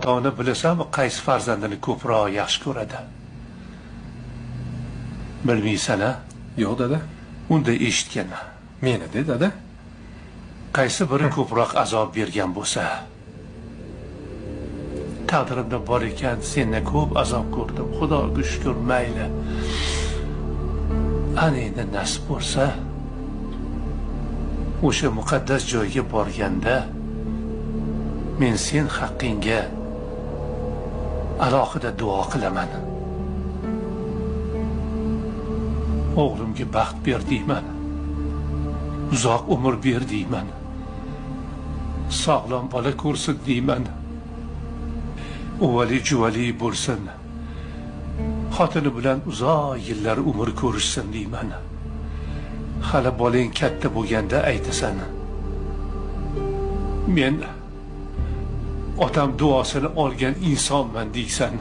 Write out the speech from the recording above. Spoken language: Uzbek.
ota-ona bilasanmi, qaysi farzandini ko'proq yaxshi ko'radi? Bilmaysan-a? Yo'q, dada. Unda eshitgan. Meni-de, dada. Qaysi biri ko'proq azob bergan bo'lsa, taqdirimda bor ekan, sendan ko'p azob ko'rdim. Xudoga shukr, mayli. Ana endi nasib bo'lsa, o'sha muqaddas joyga borganda men sen haqqingga alohida duo qilaman. O'g'limga baxt ber deyman. Uzoq umr ber deyman. Sog'lom bola ko'rsin deyman. Uvali juvali bo'lsin. Xotini bilan uzoq yillar umr ko'rishsin deyman. Hali bolang katta bo'lganda aytasan. Men otam duosini olgan insonman deysan.